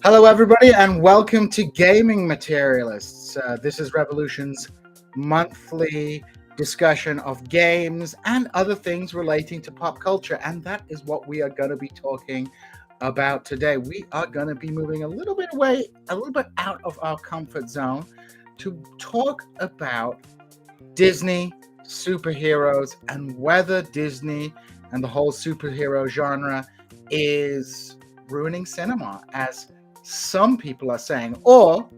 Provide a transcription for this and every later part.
Hello, everybody, and welcome to Gaming Materialists. This is Revolution's monthly discussion of games and other things relating to pop culture, and that is what we are going to be talking about today. We are going to be moving a little bit away, a little bit out of our comfort zone to talk about Disney, superheroes, and whether Disney and the whole superhero genre is ruining cinema, as some people are saying, or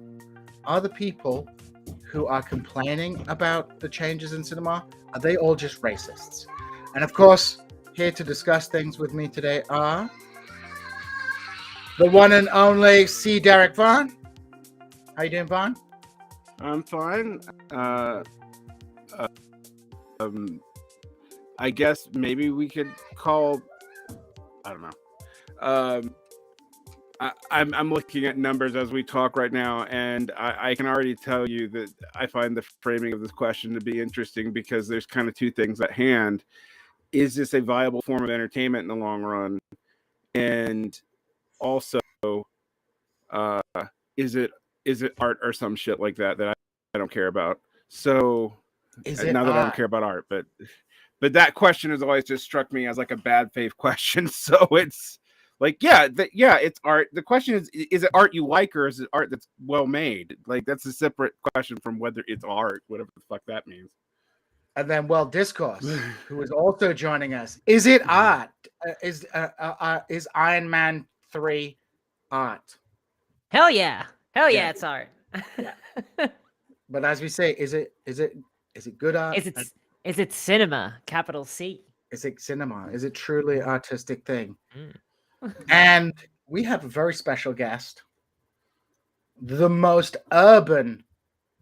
are the people who are complaining about the changes in cinema, are they all just racists? And of course, here to discuss things with me today are the one and only C. Derek Varn. How you doing, Varn? I'm fine. I guess maybe we could call. I don't know. I'm looking at numbers as we talk right now, and I can already tell you that I find the framing of this question to be interesting because there's kind of two things at hand. Is this a viable form of entertainment in the long run? And also, is it art or some shit like that I don't care about? So, not that I don't care about art, but that question has always just struck me as like a bad faith question. So it's like, it's art. The question is it art you like, or is it art that's well made? Like, that's a separate question from whether it's art, whatever the fuck that means. And then, Discourse, who is also joining us. Is it art? Is Iron Man 3 art? Hell yeah, it's art. Yeah. But as we say, is it good art? Is it cinema? Capital C. Is it cinema? Is it truly an artistic thing? And we have a very special guest, the most urban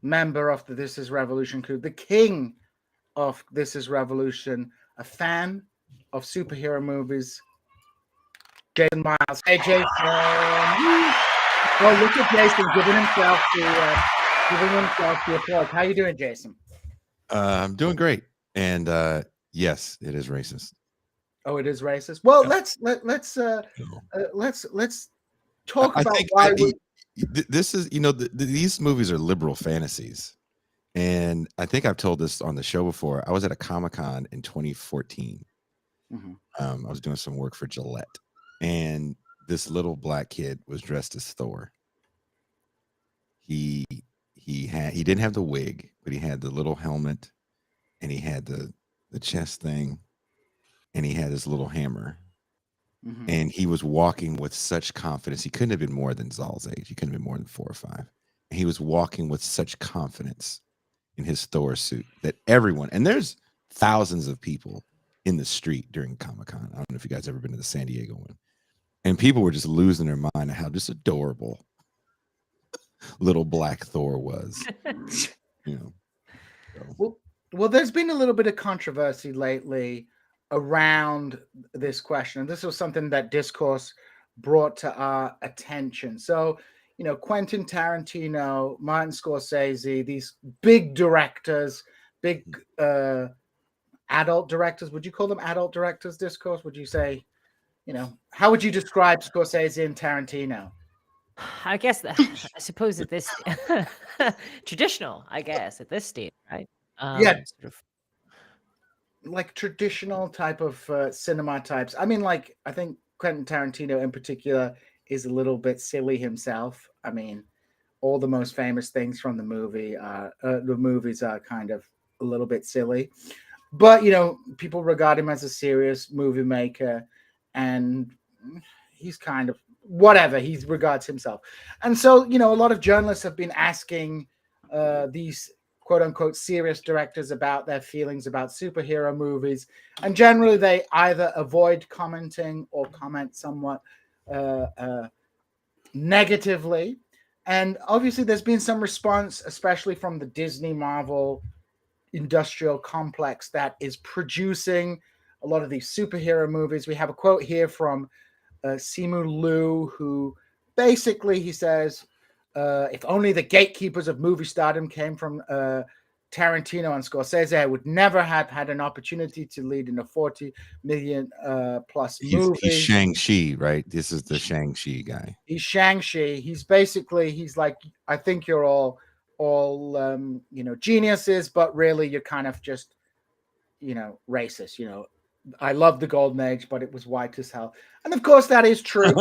member of the This Is Revolution crew, the king of This Is Revolution, a fan of superhero movies, Jason Miles. Hey, Jason. Oh, look at Jason giving himself the applause. How you doing, Jason? I'm doing great. And yes, it is racist. Oh, it is racist. Well, let's talk about why this is, these movies are liberal fantasies. And I think I've told this on the show before. I was at a Comic-Con in 2014. I was doing some work for Gillette, and this little black kid was dressed as Thor. He didn't have the wig, but he had the little helmet, and he had the chest thing, and he had his little hammer. And he was walking with such confidence. He couldn't have been more than Zal's age. He couldn't have been more than 4 or 5. And he was walking with such confidence in his Thor suit that everyone, and there's thousands of people in the street during Comic-Con. I don't know if you guys ever been to the San Diego one. And people were just losing their mind at how just adorable little black Thor was. So. Well, there's been a little bit of controversy lately around this question, and this was something that Discourse brought to our attention. So, Quentin Tarantino, Martin Scorsese, these big directors, big adult directors. Would you call them adult directors, Discourse? Would you say, how would you describe Scorsese and Tarantino? I guess I suppose at this traditional, I guess at this stage, right? Sort of like traditional type of cinema types. I mean, like, I think Quentin Tarantino in particular is a little bit silly himself. I mean, all the most famous things from the movies are kind of a little bit silly, but people regard him as a serious movie maker, and he's kind of whatever he regards himself. And so, a lot of journalists have been asking these quote unquote serious directors about their feelings about superhero movies. And generally they either avoid commenting or comment somewhat negatively. And obviously there's been some response, especially from the Disney Marvel industrial complex that is producing a lot of these superhero movies. We have a quote here from Simu Liu, who basically he says, if only the gatekeepers of movie stardom came from Tarantino and Scorsese would never have had an opportunity to lead in a 40 million plus movie. He's Shang-Chi, right? This is the Shang-Chi guy. He's Shang-Chi. He's like, I think you're all geniuses, but really you're kind of just, racist. I love the golden age, but it was white as hell. And of course that is true.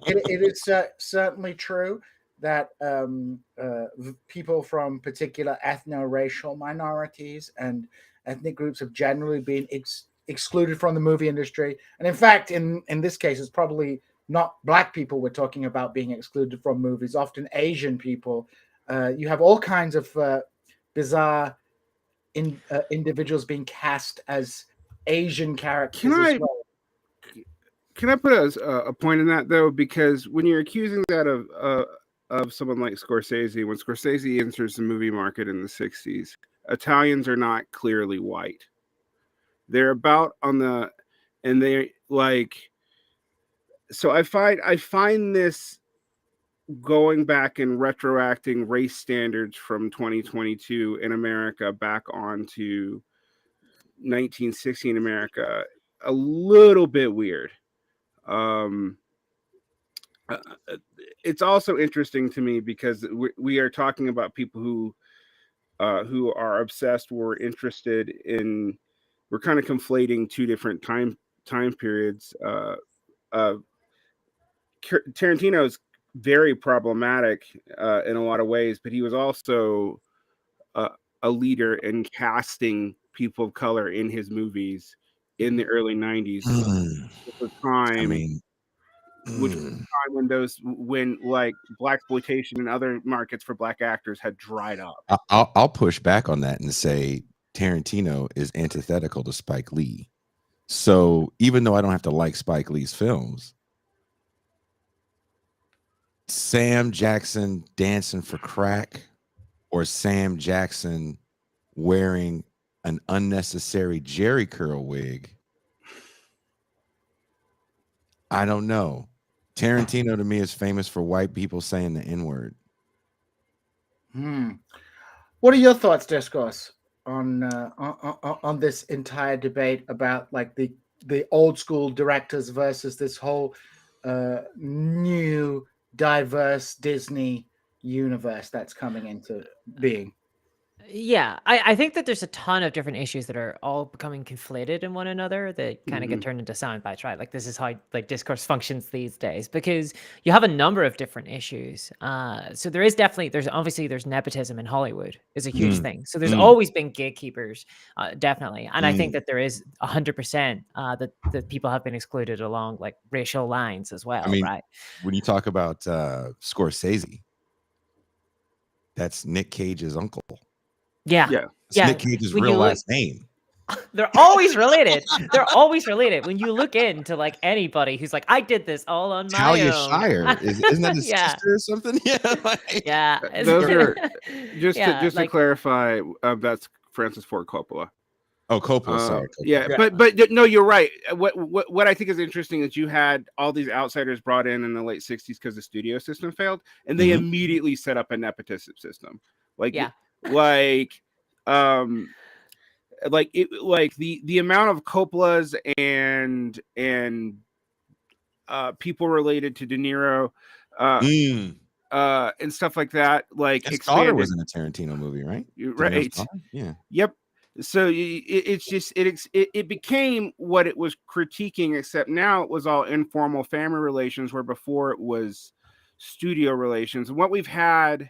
it is certainly true that people from particular ethno-racial minorities and ethnic groups have generally been excluded from the movie industry. And in fact, in this case, it's probably not black people we're talking about being excluded from movies, often Asian people. You have all kinds of bizarre individuals being cast as Asian characters as well. Can I put a point in that, though? Because when you're accusing that of someone like Scorsese, when Scorsese enters the movie market in the 60s, Italians are not clearly white. They're about on the, and they like, so I find this going back and retroacting race standards from 2022 in America back onto 1960 in America a little bit weird. It's also interesting to me because we are talking about people who are obsessed or interested in. We're kind of conflating two different time periods. Tarantino's very problematic in a lot of ways, but he was also a leader in casting people of color in his movies in the early 90s. The time, which was the time when like blaxploitation and other markets for black actors had dried up. I'll push back on that and say Tarantino is antithetical to Spike Lee. So even though I don't have to like Spike Lee's films, Sam Jackson dancing for crack or Sam Jackson wearing an unnecessary Jerry curl wig, I don't know. Tarantino to me is famous for white people saying the N-word. What are your thoughts, Discourse, on this entire debate about like the old school directors versus this whole new diverse Disney universe that's coming into being? Yeah, I think that there's a ton of different issues that are all becoming conflated in one another that kind of get turned into sound bites, right? Like this is how like discourse functions these days because you have a number of different issues. So there's nepotism in Hollywood is a huge thing. So there's always been gatekeepers, definitely. And I think that there is 100% that people have been excluded along like racial lines as well, right? When you talk about Scorsese, that's Nick Cage's uncle. Yeah. It's Nick Cage's real last name. They're always related. They're always related. When you look into like anybody who's like, I did this all on my own. Talia Shire. Isn't that his sister or something? Yeah. Those are just to clarify. That's Francis Ford Coppola. Oh, Coppola. Sorry. Coppola. Yeah, but no, you're right. What I think is interesting is you had all these outsiders brought in the late 60s because the studio system failed, and they immediately set up a nepotism system. The amount of Coppolas and people related to De Niro and stuff like that. Like his daughter was in a Tarantino movie, right? Right. Yeah. Yep. So it became what it was critiquing, except now it was all informal family relations, where before it was studio relations. And what we've had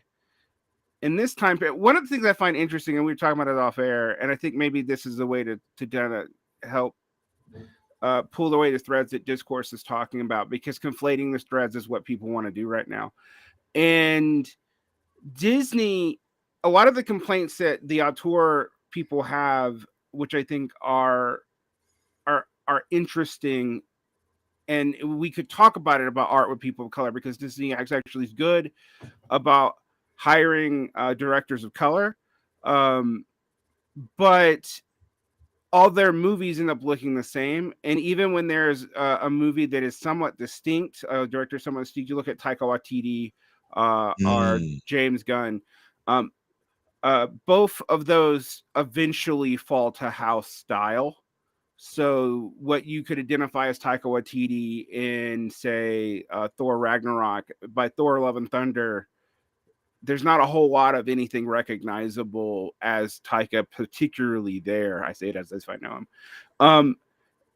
in this time period, one of the things I find interesting, and we were talking about it off air, and I think maybe this is a way to kind of help pull away the threads that Discourse is talking about, because conflating the threads is what people want to do right now. And Disney, a lot of the complaints that the auteur people have, which I think are interesting, and we could talk about it about art with people of color, because Disney actually is good about hiring directors of color, but all their movies end up looking the same. And even when there's a movie that is somewhat distinct, a director somewhat distinct, you look at Taika Waititi or James Gunn, both of those eventually fall to house style. So what you could identify as Taika Waititi in, say, Thor Ragnarok, by Thor Love and Thunder, there's not a whole lot of anything recognizable as Taika, particularly there. I say it as if I know him.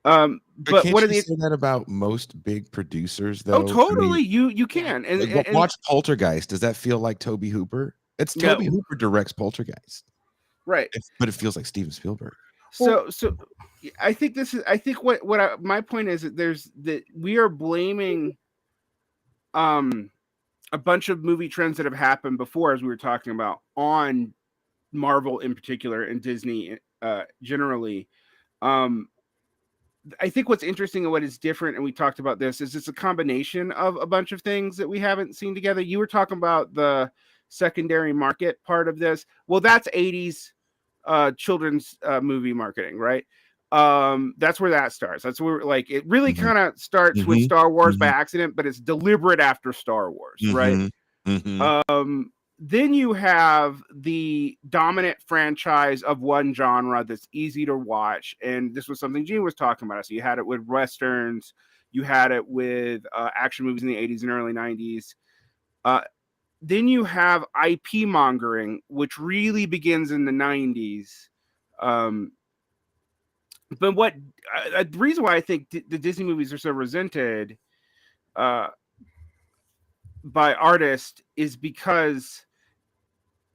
But can't one of you the say that about most big producers, though? totally, I mean, you can. like, watch Poltergeist. Does that feel like Tobe Hooper? It's Tobe No. Hooper directs Poltergeist, Right? but it feels like Steven Spielberg. So I think my point is that we are blaming a bunch of movie trends that have happened before, as we were talking about, on Marvel in particular and Disney generally. I think what's interesting and what is different, and we talked about this, is it's a combination of a bunch of things that we haven't seen together. You were talking about the secondary market part of this. Well, that's 80s children's movie marketing, right? That's where that starts. That's where, like, it really kind of starts with Star Wars by accident, but it's deliberate after Star Wars, right? Then you have the dominant franchise of one genre that's easy to watch, and this was something Gene was talking about. So you had it with westerns, you had it with action movies in the 80s and early 90s. Then you have IP mongering, which really begins in the 90s. But what the reason why I think the Disney movies are so resented by artists is because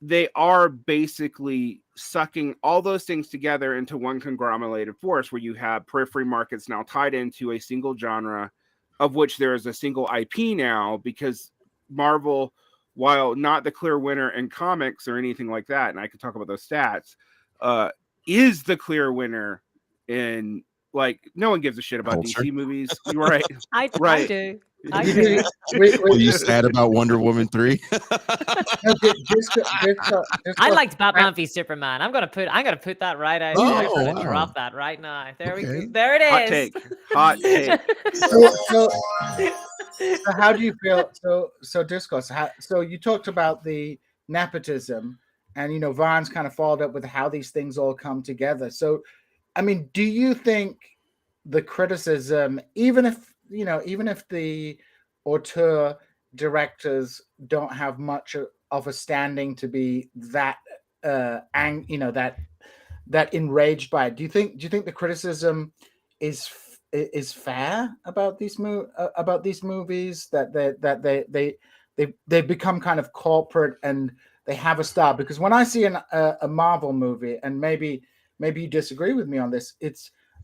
they are basically sucking all those things together into one conglomerated force, where you have periphery markets now tied into a single genre, of which there is a single IP now, because Marvel, while not the clear winner in comics or anything like that, and I could talk about those stats, is the clear winner in, like, no one gives a shit about Culture. DC movies. You're right. I do. I You do. do- Are you sad about Wonder Woman 3? no, I liked Batman v Superman. I'm gonna put that right out there. I'm gonna wow. drop that right now. There we Okay. go. There it Hot is. take. Hot take. So how do you feel? So Discourse. So you talked about the nepotism, and Varn's kind of followed up with how these things all come together. So, I mean, do you think the criticism, even if the auteur directors don't have much of a standing to be that that enraged by it, do you think the criticism is fair about these movies, that they become kind of corporate and they have a style? Because when I see a Marvel movie, and maybe you disagree with me on this,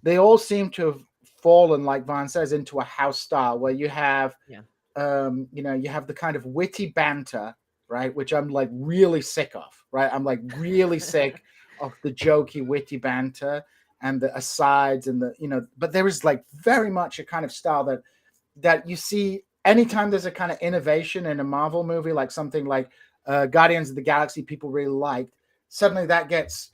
they all seem to have fallen, like Varn says, into a house style where you have you have the kind of witty banter, right, which I'm like really sick of, right? I'm like really sick of the jokey witty banter and the asides and but there is like very much a kind of style that you see anytime there's a kind of innovation in a Marvel movie, like something like Guardians of the Galaxy people really liked. Suddenly that gets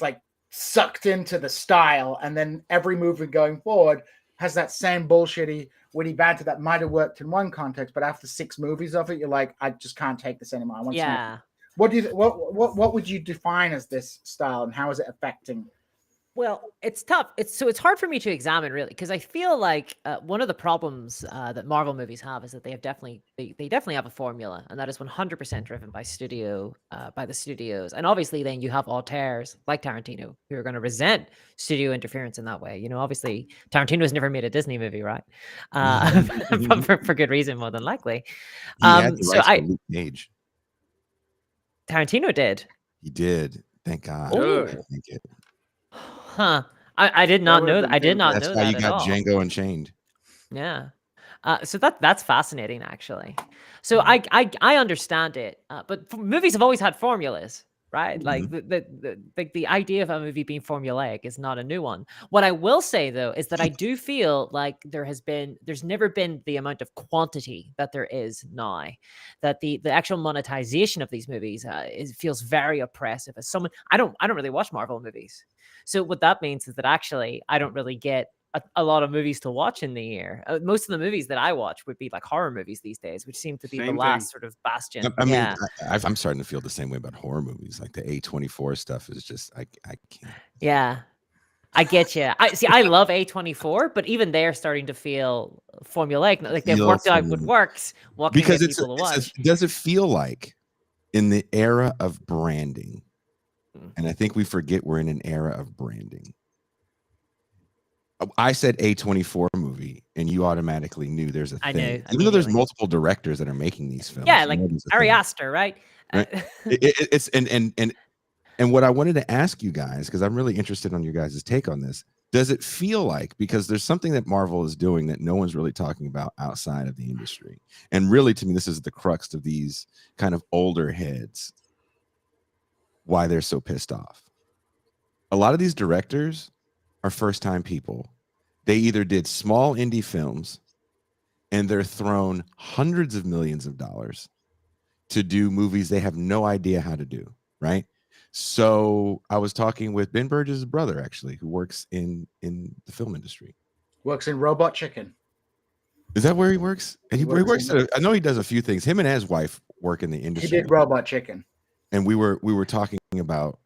like sucked into the style, and then every movie going forward has that same bullshitty witty banter that might have worked in one context, but after 6 movies of it, you're like, I just can't take this anymore. I want something. What do you what would you define as this style, and how is it affecting? Well, it's tough. It's hard for me to examine, really, because I feel like one of the problems that Marvel movies have is that they definitely have a formula, and that is 100% driven by the studios. And obviously, then you have auteurs like Tarantino who are going to resent studio interference in that way. Obviously, Tarantino has never made a Disney movie, right? For good reason, more than likely. He had the rights for Luke Cage. Tarantino did. He did. Thank God. Oh. Thank you. Huh. I did not know that. I did not know that. That's how you got Django Unchained. Yeah. So that's fascinating, actually. So I understand it, but movies have always had formulas, right? Like the idea of a movie being formulaic is not a new one. What I will say, though, is that I do feel like there's never been the amount of quantity that there is now. That the actual monetization of these movies feels very oppressive. As someone, I don't really watch Marvel movies. So what that means is that actually I don't really get a lot of movies to watch in the year. Most of the movies that I watch would be like horror movies these days, which seem to be the Same last thing. sort of bastion. I mean, Yeah. I'm starting to feel the same way about horror movies. Like the A24 stuff is just I can't. Yeah. I get you. I love A24, but even they're starting to feel formulaic. Like they've worked out what works. What can Because get people to watch? does it feel like in the era of branding, and I think we forget we're in an era of branding. I said A24 movie, and you automatically knew there's a thing. I knew, Even though there's immediately. multiple directors that are making these films. Yeah, you like know there's a Ari thing. Aster, right? Right? It's and what I wanted to ask you guys, because I'm really interested on your guys' take on this. Does it feel like, because there's something that Marvel is doing that no one's really talking about outside of the industry, and really to me this is the crux of these kind of older heads, why they're so pissed off. A lot of these directors are first-time people. They either did small indie films and they're thrown hundreds of millions of dollars to do movies they have no idea how to do, right? So I was talking with Ben Burgess' brother, actually, who works in the film industry. Works in Robot Chicken. Is that where he works? And he works in- I know he does a few things. Him and his wife work in the He industry. did Robot Chicken. And we were talking about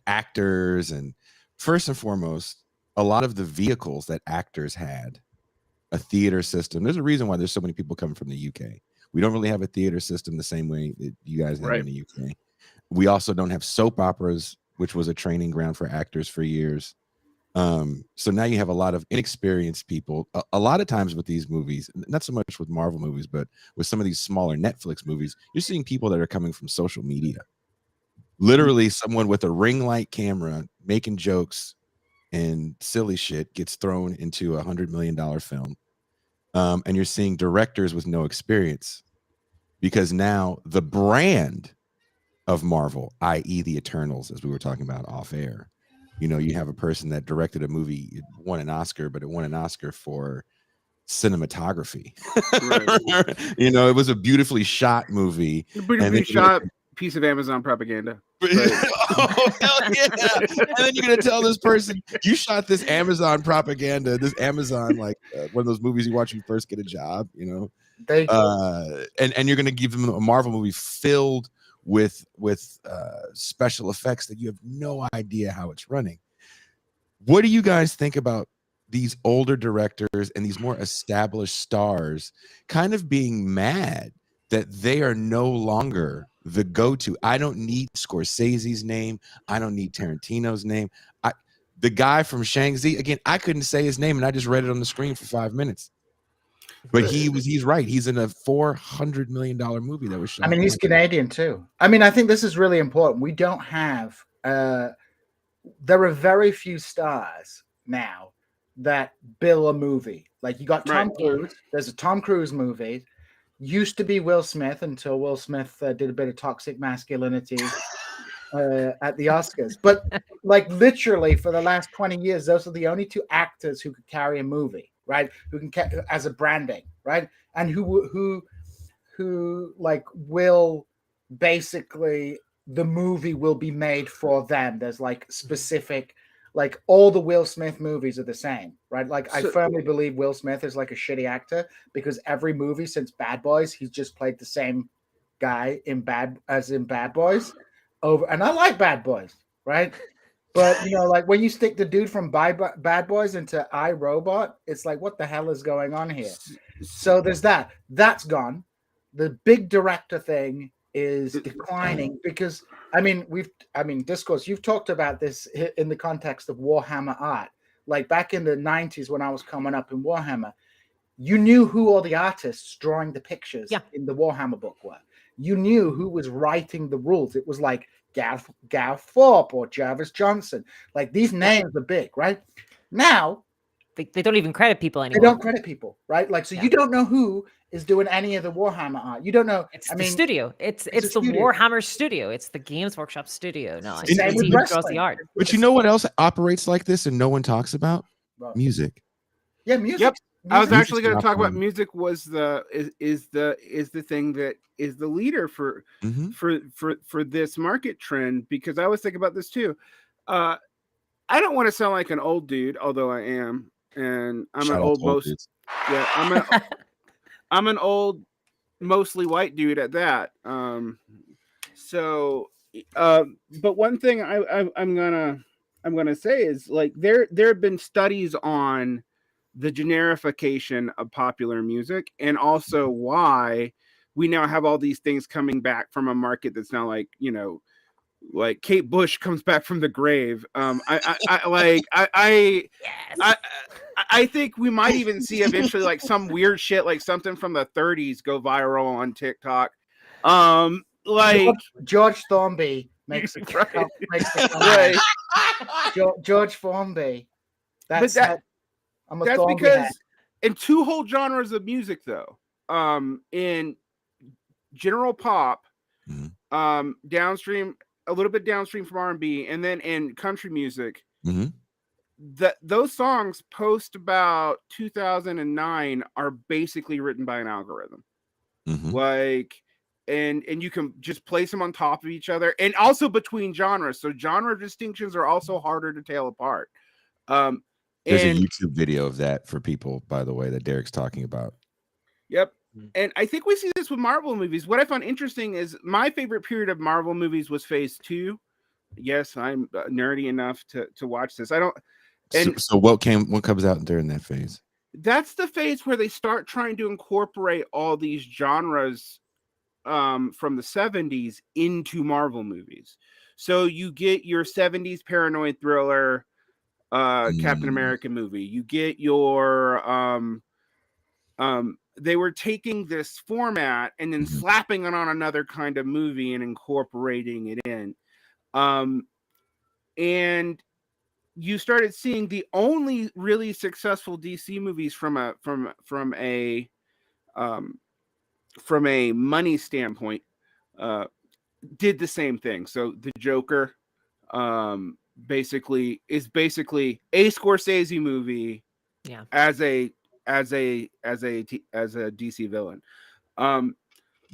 actors, and first and foremost, a lot of the vehicles that actors had, a theater system. There's a reason why there's so many people coming from the UK. We don't really have a theater system the same way that you guys have in the UK. We also don't have soap operas, which was a training ground for actors for years. So now you have a lot of inexperienced people. A lot of times with these movies, not so much with Marvel movies, but with some of these smaller Netflix movies, you're seeing people that are coming from social media. Literally, someone with a ring light camera making jokes and silly shit gets thrown into $100 million film. And you're seeing directors with no experience, because now the brand of Marvel, i.e. the Eternals, as we were talking about off air, you know, you have a person that directed a movie, it won an Oscar, but it won an Oscar for cinematography. Right. You know, it was a beautifully shot movie. Beautifully shot piece of Amazon propaganda. Oh, hell yeah. And then you're gonna tell this person you shot this Amazon propaganda, this Amazon one of those movies you watch when you first get a job, you know. And you're gonna give them a Marvel movie filled with special effects that you have no idea how it's running. What do you guys think about these older directors and these more established stars kind of being mad that they are no longer the go-to? I don't need Scorsese's name. I don't need Tarantino's name. The guy from Shang-Chi, again, I couldn't say his name and I just read it on the screen for 5 minutes. But he's right. He's in a $400 million movie that was shot. I mean, he's Canadian too. I mean, I think this is really important. We don't have there are very few stars now that bill a movie. Like you got Tom Cruise. There's a Tom Cruise movie. Used to be Will Smith until Will Smith did a bit of toxic masculinity at the Oscars. But like literally for the last 20 years, those are the only two actors who could carry a movie, right? Who can as a branding, right? And who like will basically the movie will be made for them. There's like specific, like all the Will Smith movies are the same, right? Like I firmly believe Will Smith is like a shitty actor because every movie since Bad Boys, he's just played the same guy in Bad Boys over. And I like Bad Boys, right? But you know, like when you stick the dude from Bad Boys into iRobot, it's like, what the hell is going on here? So there's that. That's gone. The big director thing is declining because Discourse, you've talked about this in the context of Warhammer art. Like back in the 90s when I was coming up in Warhammer, you knew who all the artists drawing the pictures in the Warhammer book were. You knew who was writing the rules. It was like Gareth Thorpe or Jarvis Johnson. Like these names are big, right? Now they don't even credit people anymore. They don't credit people, right? Like so, you don't know who is doing any of the Warhammer art. You don't know. It's the studio. It's the studio. Warhammer studio. It's the Games Workshop studio. No, it's who draws the art. But you know what else operates like this and no one talks about? Music. Yeah, music. Yep. I was actually going to talk about music. Was is the thing that is the leader for this market trend, because I was thinking about this too. I don't want to sound like an old dude, although I am. and I'm Shout an out old to old most dudes. yeah I'm an old mostly white dude at that. So but one thing I'm gonna say is like there have been studies on the generification of popular music, and also why we now have all these things coming back from a market that's now like, you know, like Kate Bush comes back from the grave. Yes. I think we might even see eventually like some weird shit, like something from the 30s go viral on TikTok. Like George Thornby makes a right. makes the Right. George Thornby. But I'm a that's Thornby head. because in two whole genres of music though, in general pop, downstream, a little bit downstream from R&B, and then in country music, that those songs post about 2009 are basically written by an algorithm. Like, and you can just place them on top of each other, and also between genres. So genre distinctions are also harder to tell apart. There's a And YouTube video of that for people, by the way, that Derek's talking about. yep. And I think we see this with Marvel movies. What I found interesting is my favorite period of Marvel movies was Phase 2. Yes, I'm nerdy enough to watch this. I don't. And So what comes out during that phase? that's the phase where they start trying to incorporate all these genres from the 70s into Marvel movies. So you get your 70s paranoid thriller Captain America movie. You get your they were taking this format and then slapping it on another kind of movie and incorporating it in. And you started seeing the only really successful DC movies from a money standpoint did the same thing. So the Joker basically is a Scorsese movie as a DC villain.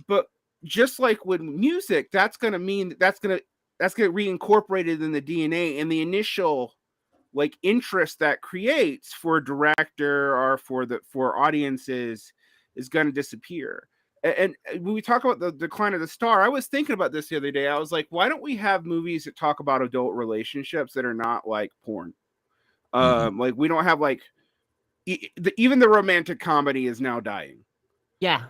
But just like with music, that's going to mean that's going to reincorporated in the DNA, and the initial like interest that creates for a director or for audiences is going to disappear. And when we talk about the decline of the star, I was thinking about this the other day. I was like, why don't we have movies that talk about adult relationships that are not like porn? Like we don't have like even the romantic comedy is now dying. Yeah.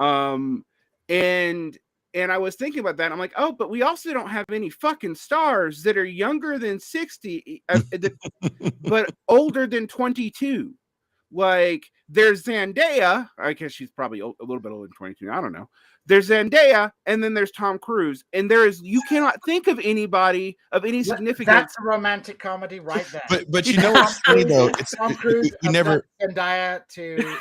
And I was thinking about that. I'm like, oh, but we also don't have any fucking stars that are younger than 60, but older than 22. Like there's Zendaya. I guess she's probably a little bit older than 22. I don't know. There's Zendaya, and then there's Tom Cruise, and you cannot think of anybody of any significance. That's a romantic comedy right there. But you know what's funny though? It's Tom Cruise. you never Zendaya to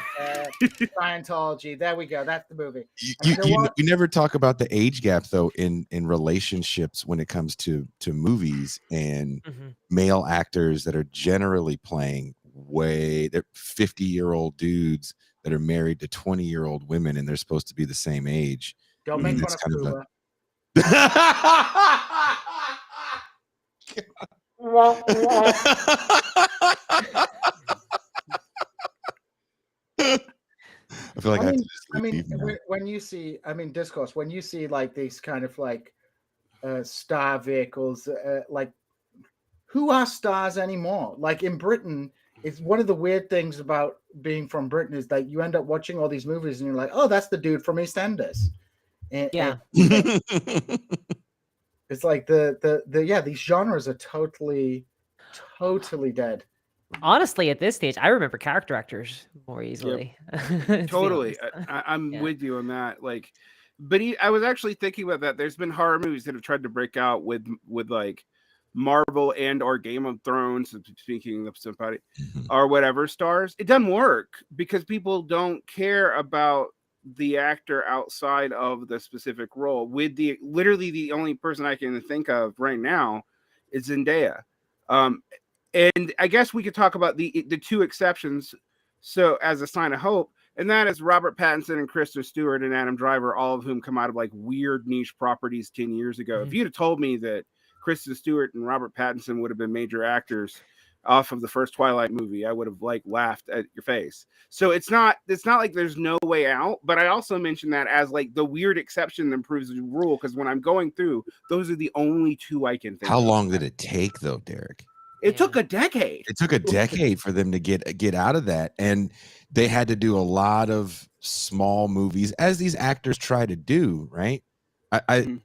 Scientology. There we go. That's the movie. You never talk about the age gap though in relationships when it comes to movies and male actors that are generally playing they're 50-year-old dudes that are married to 20-year-old women, and they're supposed to be the same age. Don't make fun of Cuba. I feel like when you see, Discourse, when you see like these kind of like star vehicles, like who are stars anymore? Like in Britain, it's one of the weird things about being from Britain is that you end up watching all these movies and you're like, oh, that's the dude from EastEnders. And it's like these genres are totally dead. Honestly, at this stage, I remember character actors more easily. Yep. Totally. I'm with you on that. Like, but I was actually thinking about that. There's been horror movies that have tried to break out with like Marvel and or Game of Thrones, speaking of somebody, or whatever stars. It doesn't work because people don't care about the actor outside of the specific role. With literally the only person I can think of right now is Zendaya. And I guess we could talk about the two exceptions. So as a sign of hope, and that is Robert Pattinson and Kristen Stewart and Adam Driver, all of whom come out of like weird niche properties 10 years ago. If you'd have told me that Kristen Stewart and Robert Pattinson would have been major actors off of the first Twilight movie, I would have like laughed at your face. So it's not like there's no way out. But I also mentioned that as like the weird exception that proves the rule, because when I'm going through, those are the only two I can think How of. long did it take though, Derek? It took a decade. It took a decade for them to get out of that, and they had to do a lot of small movies, as these actors try to do. Right? I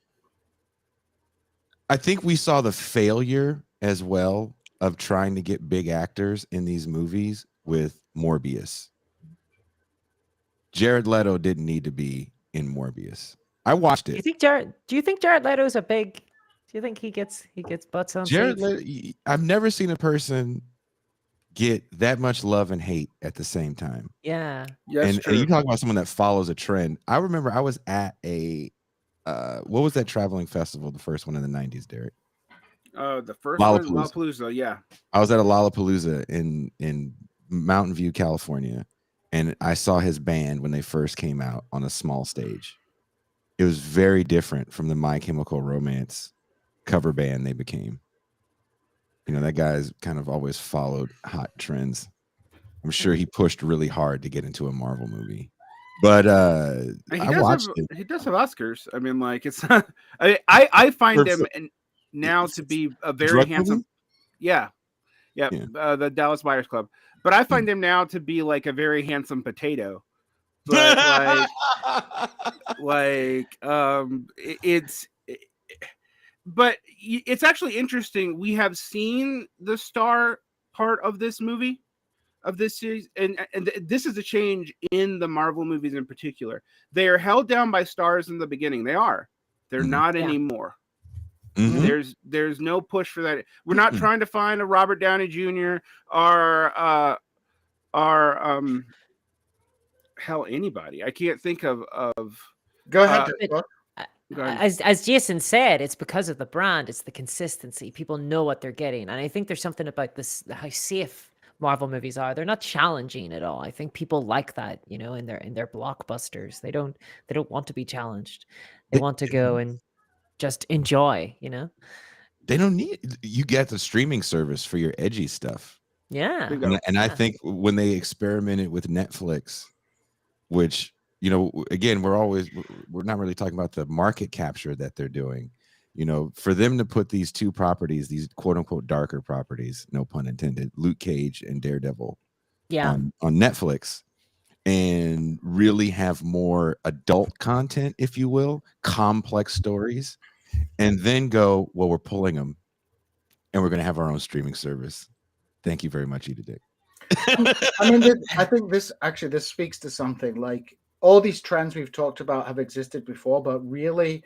think we saw the failure as well of trying to get big actors in these movies with Morbius. Jared Leto didn't need to be in Morbius. I watched it. Do you think Jared Leto's a big? Do you think he gets butts on Jared seats? Leto, I've never seen a person get that much love and hate at the same time. Yeah. Yes, And you talk about someone that follows a trend. I remember I was at a what was that traveling festival, the first one in the 90s, Derek? The first one, Lollapalooza. Yeah. I was at a Lollapalooza in Mountain View, California, and I saw his band when they first came out on a small stage. It was very different from the My Chemical Romance cover band they became. You know, that guy's kind of always followed hot trends. I'm sure he pushed really hard to get into a Marvel movie. But I watched it. He does have Oscars. I mean, like, it's not, I find him now to be a very handsome movie? Yeah. The Dallas Buyers Club. But I find him now to be like a very handsome potato. But but it's actually interesting. We have seen the star part of this movie, of this series, and this is a change in the Marvel movies in particular. They are held down by stars in the beginning. They're not anymore. There's no push for that. We're not trying to find a Robert Downey Jr. or hell, anybody. I can't think of. Go ahead. As Jason said, it's because of the brand. It's the consistency. People know what they're getting, and I think there's something about this, how safe Marvel movies are. They're not challenging at all. I think people like that, you know, in their blockbusters. They don't want to be challenged. They want to go and just enjoy, you know. They don't need, you get the streaming service for your edgy stuff. Yeah. And I think when they experimented with Netflix, which, you know, again, we're not really talking about the market capture that they're doing. You know, for them to put these two properties, these quote unquote darker properties, no pun intended, Luke Cage and Daredevil, on Netflix, and really have more adult content, if you will, complex stories, and then go, well, we're pulling them and we're going to have our own streaming service. Thank you very much, Eat a Dick. I mean, I think this speaks to something. Like, all these trends we've talked about have existed before, but really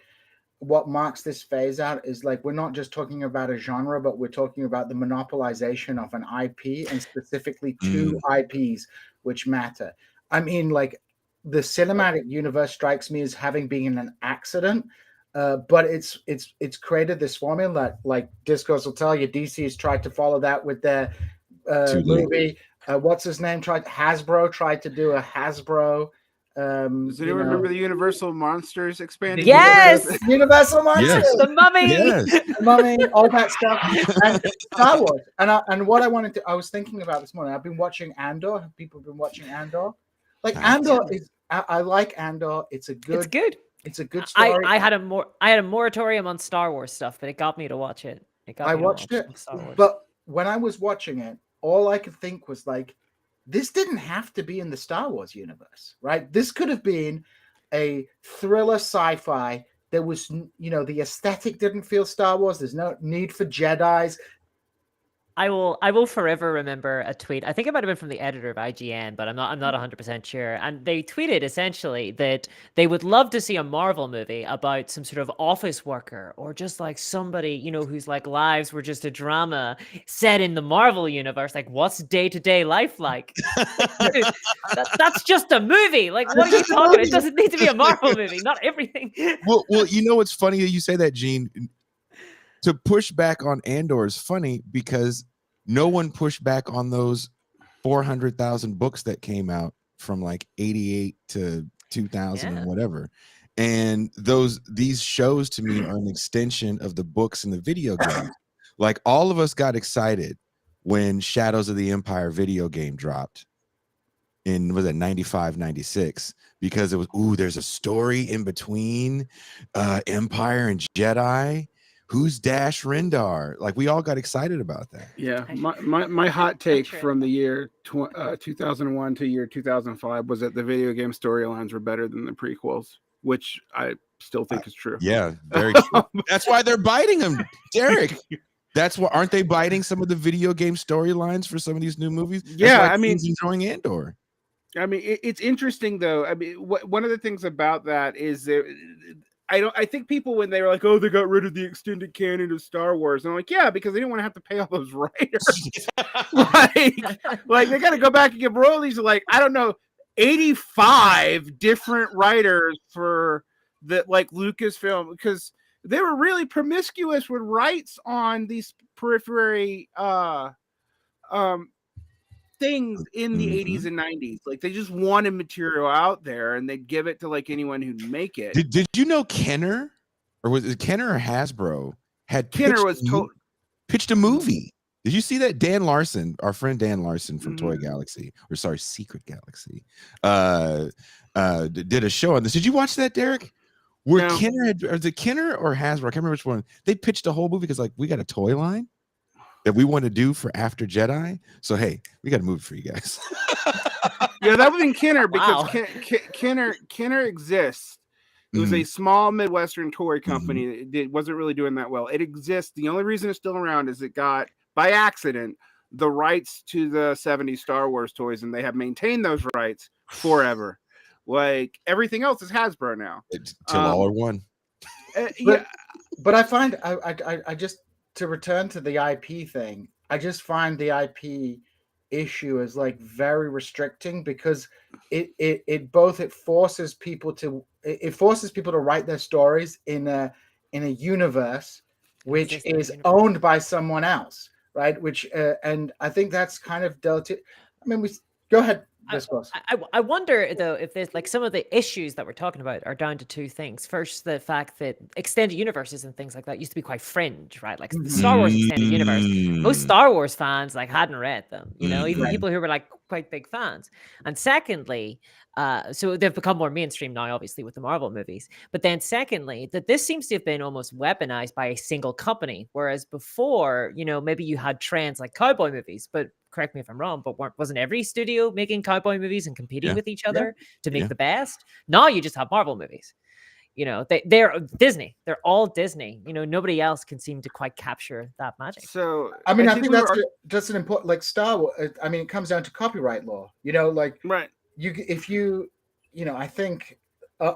what marks this phase out is, like, we're not just talking about a genre, but we're talking about the monopolization of an IP, and specifically two IPs which matter. I mean, like, the cinematic universe strikes me as having been an accident, but it's created this formula that, like Discourse will tell you, DC has tried to follow that with their movie. What's his name? Hasbro tried to do a Hasbro. Does anyone remember the Universal Monsters expanded? Yes, Universal Monsters, the Mummy, the Mummy, all that stuff, and Star Wars. And what I was thinking about this morning. I've been watching Andor. Have people been watching Andor? Like, Andor is, I like Andor. It's good. It's a good story. I had a moratorium on Star Wars stuff, but it got me to watch it. I watched it, but when I was watching it, all I could think was, like, this didn't have to be in the Star Wars universe, right? This could have been a thriller sci-fi. There was, you know, the aesthetic didn't feel Star Wars. There's no need for Jedis. I will forever remember a tweet. I think it might have been from the editor of IGN, but I'm not 100% sure. And they tweeted essentially that they would love to see a Marvel movie about some sort of office worker, or just like somebody, you know, whose like lives were just a drama set in the Marvel universe. Like, what's day-to-day life like? Dude, that's just a movie. Like, what are you talking about? It doesn't need to be a Marvel movie. Not everything. Well, you know, it's funny that you say that, Gene. To push back on Andor is funny because no one pushed back on those 400,000 books that came out from like 88 to 2000 and whatever. And these shows to me are an extension of the books and the video games. Like, all of us got excited when Shadows of the Empire video game dropped in, was it 95, 96, because it was, there's a story in between Empire and Jedi. Who's Dash Rendar? Like, we all got excited about that. Yeah, my hot take from the year 2001 to year 2005 was that the video game storylines were better than the prequels, which I still think is true. Yeah, very true. That's why they're biting them, Derek. That's why, aren't they biting some of the video game storylines for some of these new movies? Yeah, I mean, enjoying Andor. I mean, it's interesting though. I mean, one of the things about that is that I think people, when they were like, oh, they got rid of the extended canon of Star Wars, and I'm like, yeah, because they didn't want to have to pay all those writers. like they got to go back and give royalties to, like, I don't know, 85 different writers for the, like, Lucasfilm, because they were really promiscuous with rights on these periphery things in the 80s and 90s. Like, they just wanted material out there and they'd give it to, like, anyone who'd make it. Did you know Kenner, or was it Kenner or Hasbro, had pitched a movie? Did you see that? Dan Larson, our friend Dan Larson from Toy Galaxy, or sorry, Secret Galaxy, did a show on this. Did you watch that, Derek? Where no. Kenner had, or the Kenner or Hasbro, I can't remember which one. They pitched a whole movie because, like, we got a toy line that we want to do for After Jedi. So, hey, we got a movie for you guys. Yeah, that was in Kenner, because Kenner exists. It was a small Midwestern toy company. It wasn't really doing that well. It exists. The only reason it's still around is it got, by accident, the rights to the 70s Star Wars toys, and they have maintained those rights forever. Like, everything else is Hasbro now. Till all are one. Yeah, but I find I just, to return to the IP thing, I just find the IP issue is, like, very restricting, because it forces people to write their stories in a universe which is owned by someone else, right? Which and I think that's kind of dealt. I mean, we go ahead. I wonder, though, if there's, like, some of the issues that we're talking about are down to two things. First, the fact that extended universes and things like that used to be quite fringe, right? Like the Star Wars extended universe, most Star Wars fans, like, hadn't read them, you know, even people who were, like, quite big fans. And secondly, so they've become more mainstream now, obviously, with the Marvel movies. But then secondly, that this seems to have been almost weaponized by a single company, whereas before, you know, maybe you had trends like cowboy movies, but correct me if I'm wrong, but wasn't every studio making cowboy movies and competing with each other to make the best? Now you just have Marvel movies. You know, they're Disney. They're all Disney. You know, nobody else can seem to quite capture that magic. So, I mean, I think that's an important, like, Star Wars. I mean, it comes down to copyright law. You know, like, right. I think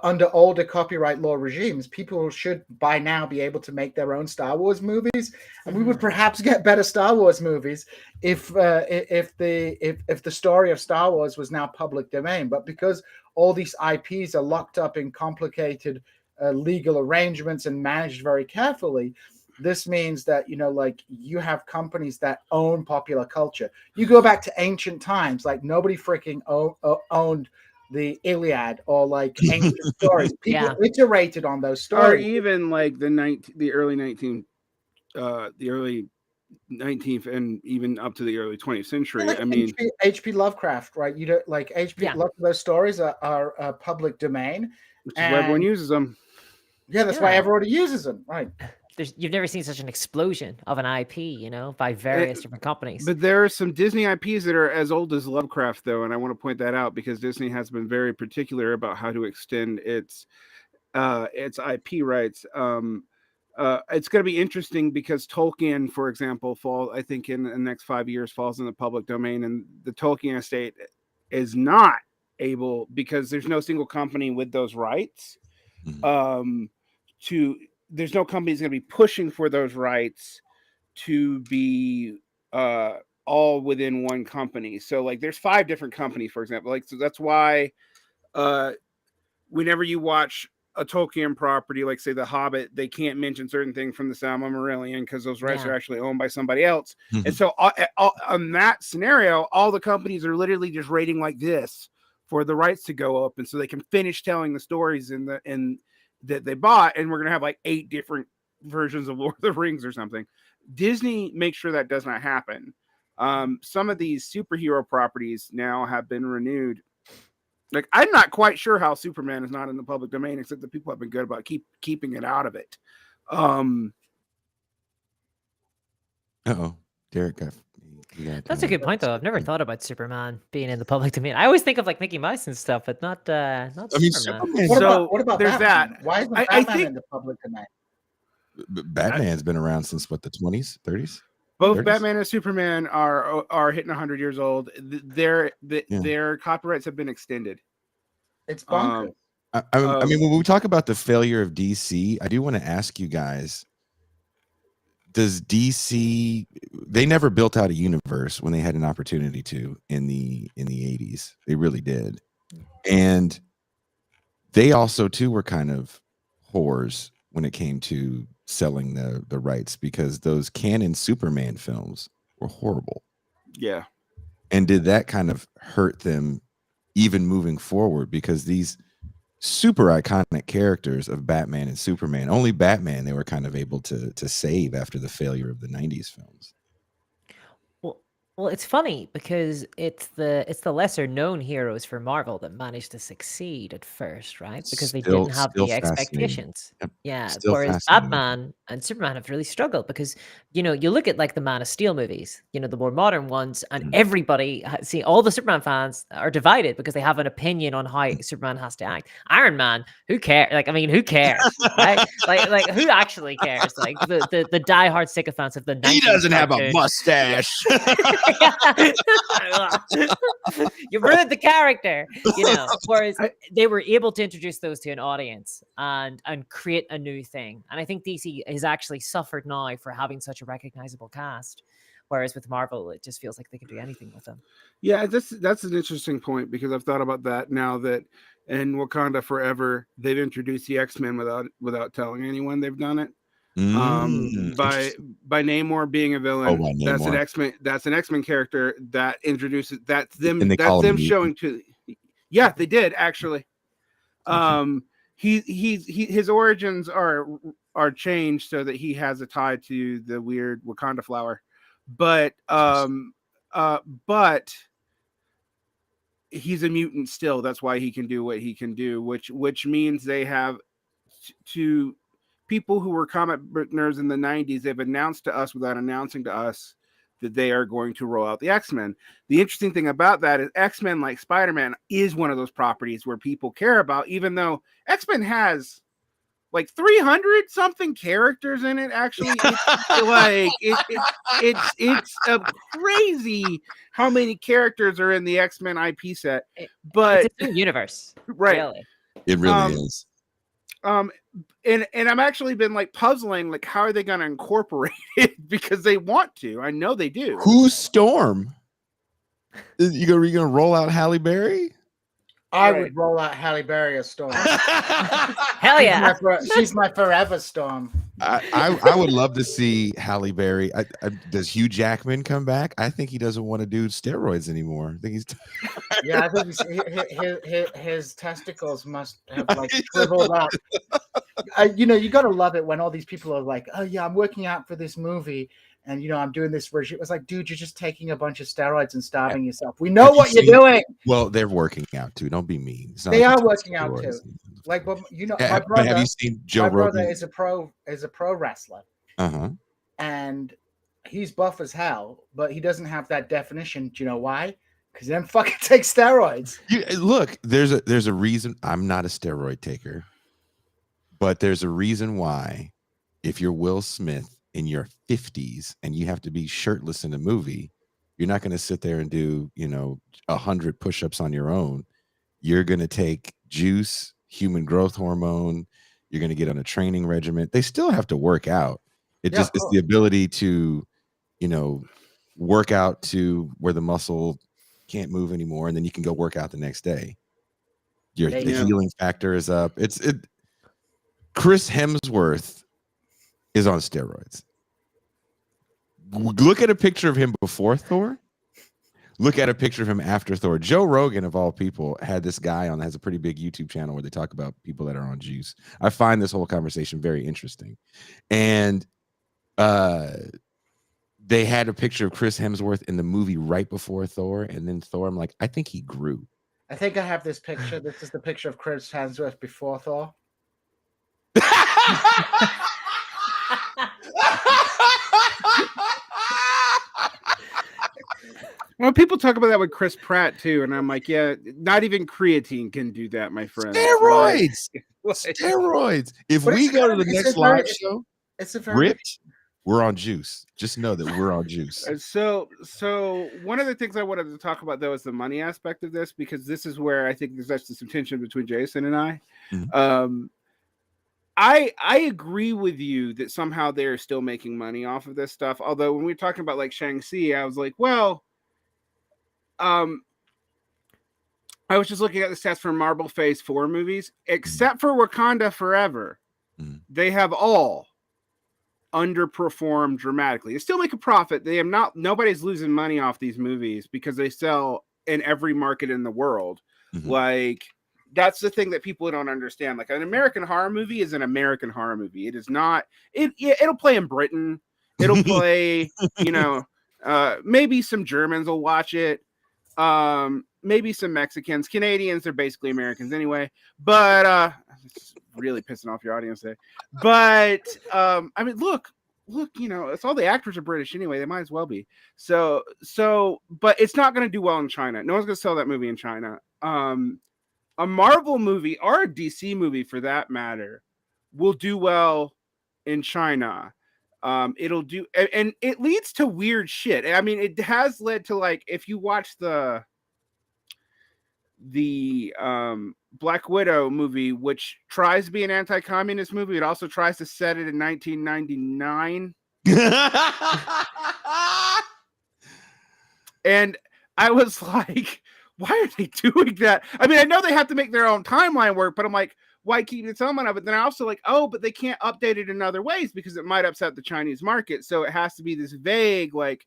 under older copyright law regimes, people should by now be able to make their own Star Wars movies, and we would perhaps get better Star Wars movies if the story of Star Wars was now public domain. But because all these IPs are locked up in complicated legal arrangements and managed very carefully, this means that, you know, like, you have companies that own popular culture. You go back to ancient times, like, nobody freaking owned the Iliad or, like, ancient stories. People iterated on those stories. Or even, like, the early 19th and even up to the early 20th century. Like, I mean, H.P. Lovecraft, right? You don't, like, H.P. Lots of those stories are public domain, which is why everyone uses them. Yeah, that's why everybody uses them, right? You've never seen such an explosion of an IP, you know, by various different companies. But there are some Disney IPs that are as old as Lovecraft, though, and I want to point that out because Disney has been very particular about how to extend its IP rights. It's going to be interesting because Tolkien, for example, I think in the next 5 years falls in the public domain, and the Tolkien estate is not able, because there's no single company with those rights. There's no company that's going to be pushing for those rights to be all within one company. So, like, there's 5 different companies, for example. Like, so that's why whenever you watch a Tolkien property, like, say, The Hobbit, they can't mention certain things from the Silmarillion because those rights are actually owned by somebody else. And so on that scenario, all the companies are literally just rating like this for the rights to go up, and so they can finish telling the stories that they bought, and we're gonna have like 8 different versions of Lord of the Rings or something. Disney makes sure that does not happen. Some of these superhero properties now have been renewed. Like, I'm not quite sure how Superman is not in the public domain, except that people have been good about keeping it out of it. Derek got. That's a good point, though. I've never thought about Superman being in the public domain. I always think of like Mickey Mouse and stuff, but not Superman. What about there's Batman? that. Why isn't Batman in the public domain? Batman's been around since what, the 20s, 30s? Both 30s? Batman and Superman are hitting 100 years old. Their copyrights have been extended. It's bonkers. I mean, when we talk about the failure of DC, I do want to ask you guys: does DC? They never built out a universe when they had an opportunity to in the 80s. They really did, and they also too were kind of whores when it came to selling the rights, because those canon Superman films were horrible. Yeah. And did that kind of hurt them even moving forward? Because these super iconic characters of Batman and Superman, only Batman they were kind of able to save after the failure of the 90s films. Well, it's funny because it's the lesser known heroes for Marvel that managed to succeed at first, right? Because they didn't have the expectations. Yep. Yeah. Whereas Batman and Superman have really struggled because, you look at like the Man of Steel movies, the more modern ones, and everybody all the Superman fans are divided because they have an opinion on how Superman has to act. Iron Man, who cares? Who cares? Right? like who actually cares? Like the diehard sycophants of the 90s. He doesn't have a mustache. You ruined the character, whereas they were able to introduce those to an audience and create a new thing. And I think DC has actually suffered now for having such a recognizable cast, whereas with Marvel it just feels like they can do anything with them. Yeah, that's an interesting point, because I've thought about that now that in Wakanda Forever they've introduced the X-Men without telling anyone they've done it. By Namor being a villain. That's an X-Men character that introduces that's them showing to. Yeah, they did actually. His origins are changed so that he has a tie to the weird Wakanda flower, but he's a mutant still. That's why he can do what he can do, which means they have to. People who were comic book nerds in the 90s, they've announced to us without announcing to us that they are going to roll out the X-Men. The interesting thing about that is X-Men, like Spider-Man, is one of those properties where people care about, even though X-Men has like 300 something characters in it. Actually, it's crazy how many characters are in the X-Men IP set. But it's a new universe, right? Really. It really is. And I'm actually been like puzzling, like, how are they going to incorporate it? Because they want to. I know they do. Who's Storm? You gonna roll out Halle Berry? I would roll out Halle Berry as Storm. Hell yeah. She's my forever Storm. I would love to see Halle Berry. Does Hugh Jackman come back? I think he doesn't want to do steroids anymore. I think he's I think his testicles must have like shriveled up. You got to love it when all these people are like, oh yeah, I'm working out for this movie, and I'm doing this version. It was like, dude, you're just taking a bunch of steroids and starving yourself. We know what you're doing. Well, they're working out too. Don't be mean. They are working out too. Like, but my brother. Have you seen Joe my Rogan? brother is a pro wrestler. And he's buff as hell, but he doesn't have that definition. Do you know why? Because he doesn't fucking take steroids. Look, there's a reason. I'm not a steroid taker, but there's a reason why. If you're Will Smith in your 50s and you have to be shirtless in a movie, you're not going to sit there and do 100 push-ups on your own. You're going to take juice, human growth hormone. You're going to get on a training regimen. They still have to work out. It's the ability to work out to where the muscle can't move anymore, and then you can go work out the next day. The healing factor is up. Chris Hemsworth is on steroids. Look at a picture of him before Thor. Look at a picture of him after Thor. Joe Rogan, of all people, had this guy on that has a pretty big YouTube channel where they talk about people that are on juice. I find this whole conversation very interesting. And they had a picture of Chris Hemsworth in the movie right before Thor, and then Thor. I'm like, I think he grew. I think I have this picture. This is the picture of Chris Hemsworth before Thor. Well, people talk about that with Chris Pratt too, and I'm like, yeah, not even creatine can do that, my friend. Steroids, Like, steroids. If But we it's go to kind of- the it's next a very- live show, It's a very ripped, we're on juice. Just know that we're on juice. So one of the things I wanted to talk about though is the money aspect of this, because this is where I think there's actually some tension between Jason and I. Mhm. I agree with you that somehow they're still making money off of this stuff. Although when we were talking about like Shang-Chi, I was like, well, I was just looking at the stats for Marvel Phase 4 movies, except for Wakanda Forever. Mhm. They have all underperformed dramatically. They still make a profit. They have not. Nobody's losing money off these movies because they sell in every market in the world. Mhm. Like, that's the thing that people don't understand. Like, an American horror movie is an American horror movie. It is not. It'll play in Britain. It'll play. Maybe some Germans will watch it. Maybe some Mexicans. Canadians are basically Americans anyway. But it's really pissing off your audience there. But I mean, look, it's all the actors are British anyway. They might as well be. So, but it's not going to do well in China. No one's going to sell that movie in China. A Marvel movie or a DC movie, for that matter, will do well in China. It'll do, and it leads to weird shit. I mean, it has led to, like, if you watch the Black Widow movie, which tries to be an anti-communist movie, it also tries to set it in 1999. And I was like, why are they doing that? I mean, I know they have to make their own timeline work, but I'm like, why keep the timeline of it? Then I also like, oh, but they can't update it in other ways because it might upset the Chinese market. So it has to be this vague, like,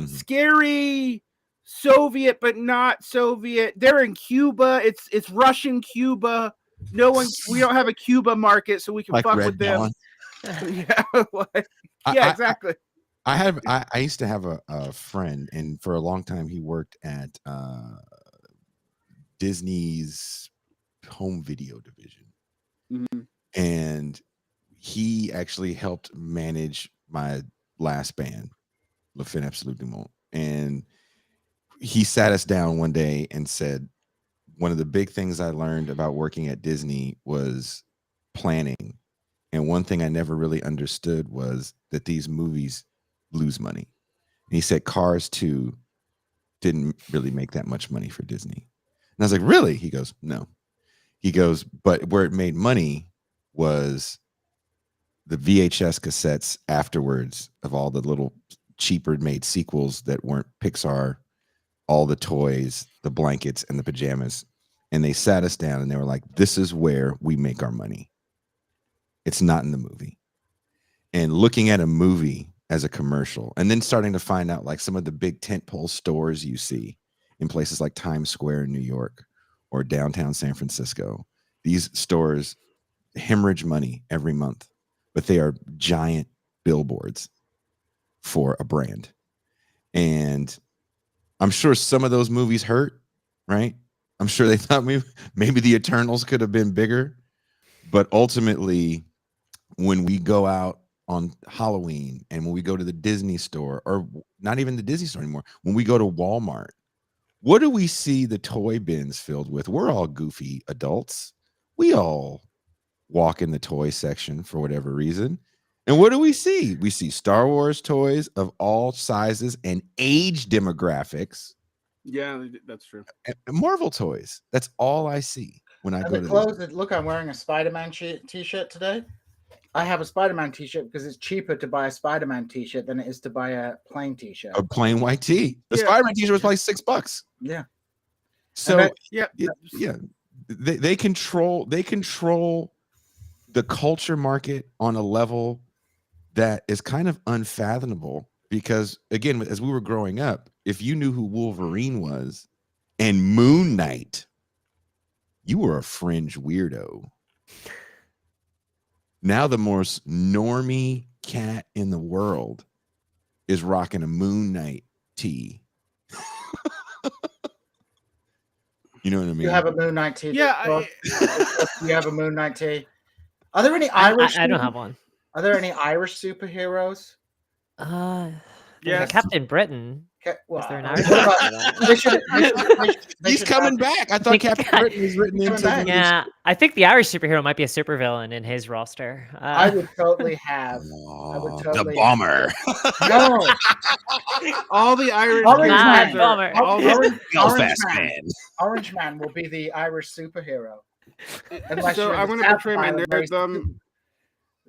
scary Soviet, but not Soviet. They're in Cuba. It's Russian Cuba. We don't have a Cuba market, so we can Like fuck Red with them. Dawn. Exactly. I used to have a friend, and for a long time he worked at Disney's home video division. And he actually helped manage my last band, Le Fin Absolute du Monde. And he sat us down one day and said, one of the big things I learned about working at Disney was planning. And one thing I never really understood was that these movies lose money. And he said Cars 2 didn't really make that much money for Disney. And I was like, really? He goes, no. He goes, but where it made money was the VHS cassettes afterwards of all the little cheaper made sequels that weren't Pixar, all the toys, the blankets, and the pajamas. And they sat us down and they were like, this is where we make our money. It's not in the movie. And looking at a movie as a commercial, and then starting to find out, like, some of the big tentpole stores you see in places like Times Square in New York or downtown San Francisco. These stores hemorrhage money every month, but they are giant billboards for a brand. And I'm sure some of those movies hurt, right? I'm sure they thought maybe the Eternals could have been bigger. But ultimately, when we go out on Halloween and when we go to the Disney store, or not even the Disney store anymore, when we go to Walmart, what do we see the toy bins filled with? We're all goofy adults. We all walk in the toy section for whatever reason. And what do we see? We see Star Wars toys of all sizes and age demographics. Yeah, that's true. And Marvel toys. That's all I see when I go to clothes. Look, I'm wearing a Spider-Man t-shirt today. I have a Spider-Man t-shirt because it's cheaper to buy a Spider-Man t-shirt than it is to buy a plain t-shirt. A plain white tee. The Spider-Man t-shirt was probably $6. Yeah. So they control the culture market on a level that is kind of unfathomable, because again, as we were growing up, if you knew who Wolverine was and Moon Knight, you were a fringe weirdo. Now the most normie cat in the world is rocking a Moon Knight tee. You know what I mean? You have a Moon Knight tee. Yeah, You have a Moon Knight tee. Are there any Irish? I don't have one. Are there any Irish superheroes? Yes. Captain Britain. Well, Is there an Irish? He's coming back. I thought Captain Britain was written into. Yeah, I think the Irish superhero might be a supervillain in his roster. I would totally have. The bomber. No, all the Irish Orange characters Man. are- all the- Orange Man will be the Irish superhero. Unless So you're in I the want to South portray my Island, where he's nerd.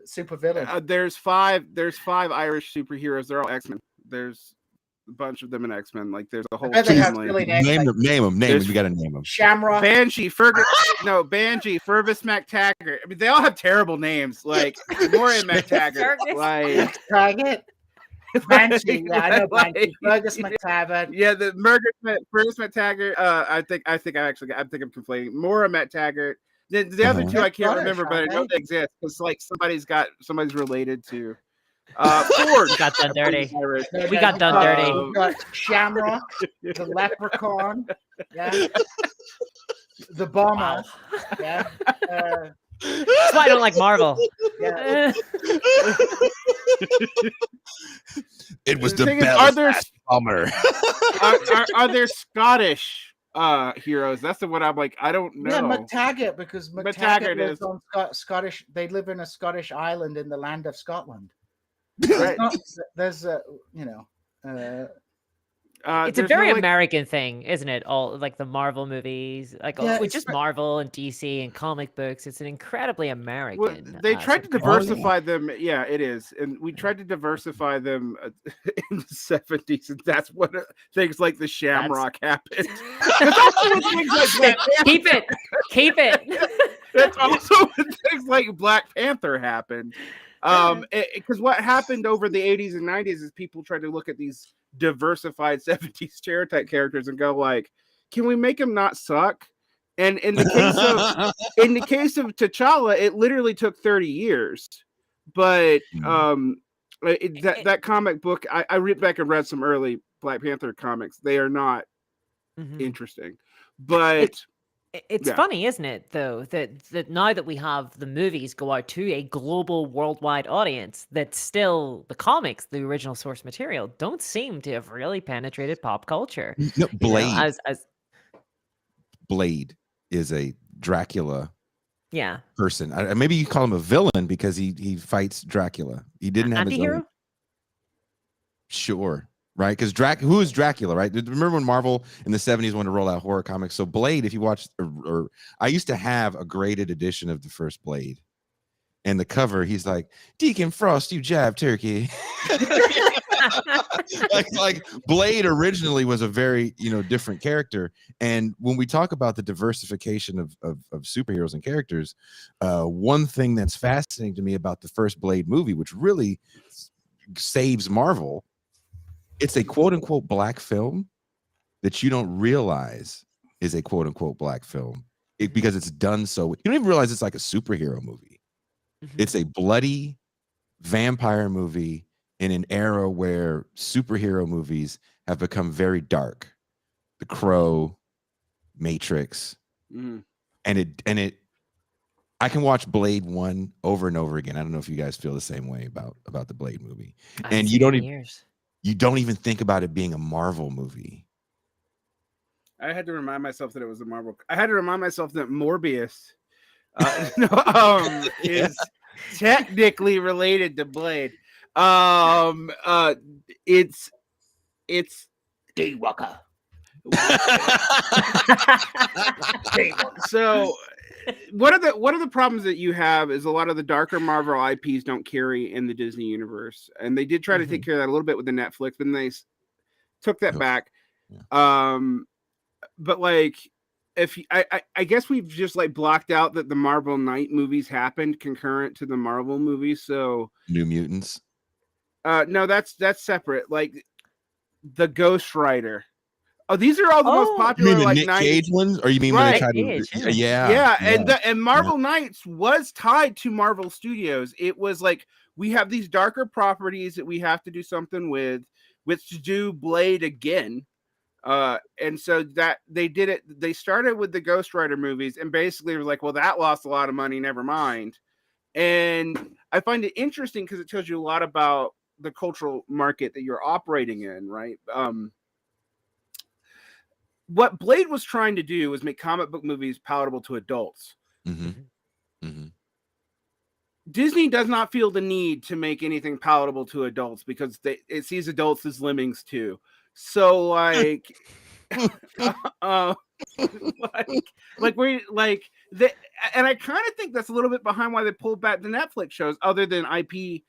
super villain. There's five Irish superheroes. They're all X-Men. There's a bunch of them in X-Men. Like there's a whole bet they have family. silly names. Name like them. You got to name them. Shamrock. Banshee, Fergus, Fergus McTaggart. I mean, they all have terrible names, like Moira McTaggart, like Target. Banshee. Yeah, I know Banshee. Fergus McTaggart. yeah, the Fergus McTaggart. I think I'm conflating. Moira McTaggart. The other two I can't remember, but I know they exist because like somebody's related to. Ford got done dirty. We got done dirty. We've got Shamrock, the leprechaun, yeah, the bomber, yeah. That's why I don't like Marvel. Yeah. It was The the thing is, Belfast bomber. are there Scottish heroes? That's the one I'm like. I don't know. Yeah, McTaggart, because McTaggart lives is on Scottish. They live in a Scottish island in the land of Scotland. Right. There's It's a very American thing, isn't it? All like the Marvel movies, like with just Marvel and DC and comic books. It's an incredibly American. Well, they tried to diversify them. Yeah, it is, and we tried to diversify them in the 70s, and that's what things like the Shamrock happened. Keep it. That's also when things like Black Panther happened. Because what happened over the 80s and 90s is people tried to look at these diversified 70s stereotype characters and go like, can we make them not suck? And in the case of T'Challa, it literally took 30 years. But that comic book, I read back and read some early Black Panther comics. They are not interesting, but it's funny, isn't it, though, that now that we have the movies go out to a global worldwide audience, that still the comics, the original source material, don't seem to have really penetrated pop culture. No, Blade. You know, as Blade is a Dracula person. Maybe you call him a villain because he fights Dracula. He didn't have his own. Sure. Right, because who is Dracula? Right, remember when Marvel in the 70s wanted to roll out horror comics? So Blade, if you watch, or I used to have a graded edition of the first Blade, and the cover, he's like, Deacon Frost, you jive turkey. like Blade originally was a very different character, and when we talk about the diversification of superheroes and characters, one thing that's fascinating to me about the first Blade movie, which really saves Marvel. It's a quote unquote black film that you don't realize is a quote unquote black film because it's done so. You don't even realize it's like a superhero movie. It's a bloody vampire movie in an era where superhero movies have become very dark. The Crow, Matrix, and it. I can watch Blade 1 over and over again. I don't know if you guys feel the same way about the Blade movie, and you don't even. You don't even think about it being a Marvel movie. I had to remind myself that it was a Marvel. I had to remind myself that Morbius is technically related to Blade. It's Daywalker. So one of the problems that you have is a lot of the darker Marvel IPs don't carry in the Disney universe, and they did try to take care of that a little bit with the Netflix, but then they took that back. But like, if I guess we've just like blocked out that the Marvel Knight movies happened concurrent to the Marvel movies. So New Mutants. No, that's separate. Like the Ghost Rider. Oh, these are all the most popular. You mean the like Nick 90s Cage ones, or you mean when they tried to? Yeah. And Marvel Knights was tied to Marvel Studios. It was like we have these darker properties that we have to do something with, which to do Blade again. And so that they did it. They started with the Ghost Rider movies and basically were like, well, that lost a lot of money. Never mind. And I find it interesting because it tells you a lot about the cultural market that you're operating in, right? What Blade was trying to do was make comic book movies palatable to adults. Disney does not feel the need to make anything palatable to adults because it sees adults as lemmings too. So like, and I kind of think that's a little bit behind why they pulled back the Netflix shows, other than IP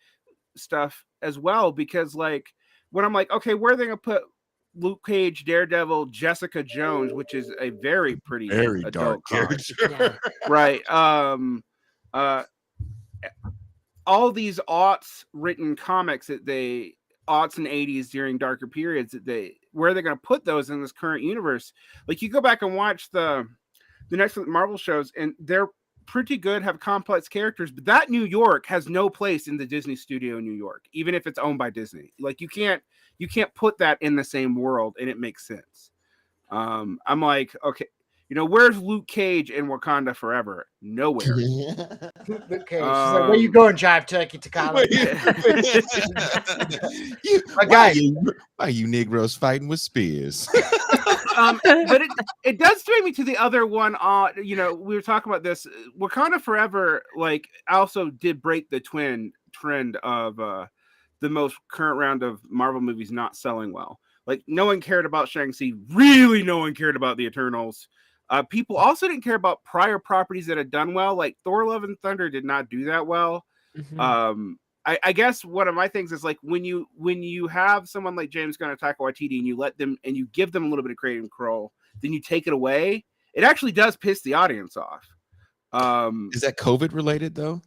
stuff as well. Because like, when I'm like, okay, where are they gonna put Luke Cage, Daredevil, Jessica Jones, which is a very pretty adult character, right? All these aughts written comics that they aughts and 80s during darker periods that where they're going to put those in this current universe. Like you go back and watch the next Marvel shows and they're pretty good, have complex characters, but that New York has no place in the Disney studio in New York, even if it's owned by Disney. Like you can't put that in the same world and it makes sense. I'm like, okay, where's Luke Cage in Wakanda Forever? Nowhere. Luke Cage. She's like, where you going, Jive Turkey Takala? Why are you Negroes fighting with spears? But it does bring me to the other one. We were talking about this. Wakanda Forever, like, also did break the trend of the most current round of Marvel movies not selling well. Like, no one cared about Shang-Chi. Really, no one cared about the Eternals. People also didn't care about prior properties that had done well. Like Thor: Love and Thunder did not do that well. I guess one of my things is like when you have someone like James Gunn or Taika Waititi and you let them and you give them a little bit of creative control, then you take it away. It actually does piss the audience off. Is that COVID related though?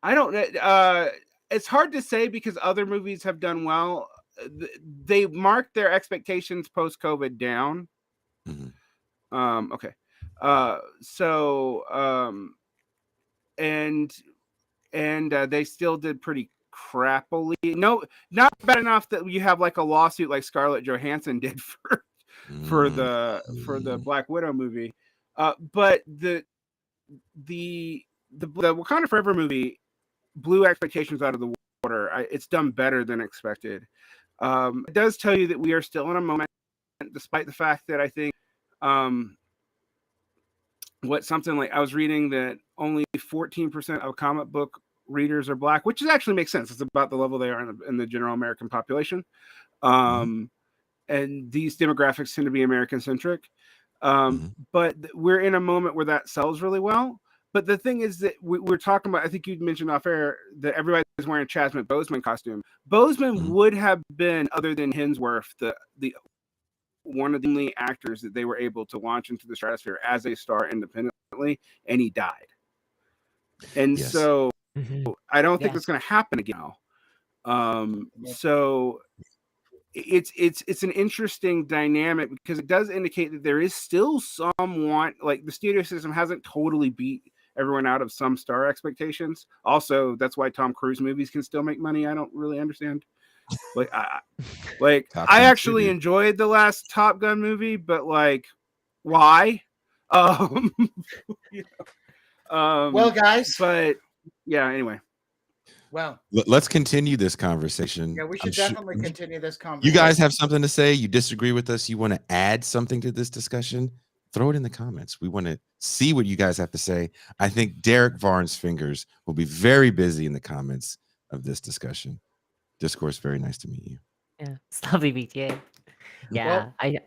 I don't know. It's hard to say because other movies have done well. They marked their expectations post-COVID down. Okay. They still did pretty crappily. No, not bad enough that you have like a lawsuit like Scarlett Johansson did for the Black Widow movie. But the Wakanda Forever movie blew expectations out of the water. It's done better than expected. It does tell you that we are still in a moment, despite the fact that I think something like I was reading that only 14% of comic book readers are Black, which actually makes sense. It's about the level they are in the general American population. And these demographics tend to be American centric. But we're in a moment where that sells really well. But the thing is that we're talking about, I think you mentioned off air that everybody's wearing a Chadwick Boseman costume. Boseman would have been, other than Hemsworth, the one of the only actors that they were able to launch into the stratosphere as a star independently, and he died. And so I don't think that's going to happen again. So it's an interesting dynamic because it does indicate that there is still somewhat, like, the studio system hasn't totally beat everyone out of some star expectations. Also, that's why Tom Cruise movies can still make money. I don't really understand. I actually enjoyed the last Top Gun movie, but like, why? Well, guys, but yeah, anyway. Well, let's continue this conversation. Yeah, we should definitely continue this conversation. You guys have something to say? You disagree with us? You want to add something to this discussion? Throw it in the comments. We want to see what you guys have to say. I think Derek Varn's fingers will be very busy in the comments of this discussion. Discourse, very nice to meet you. Yeah, it's lovely to meet you. Yeah, well, I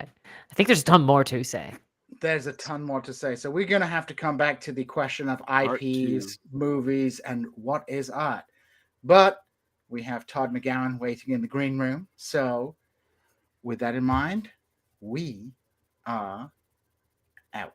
think there's a ton more to say. There's a ton more to say. So we're going to have to come back to the question of IPs, movies, and what is art. But we have Todd McGowan waiting in the green room. So with that in mind, we are out.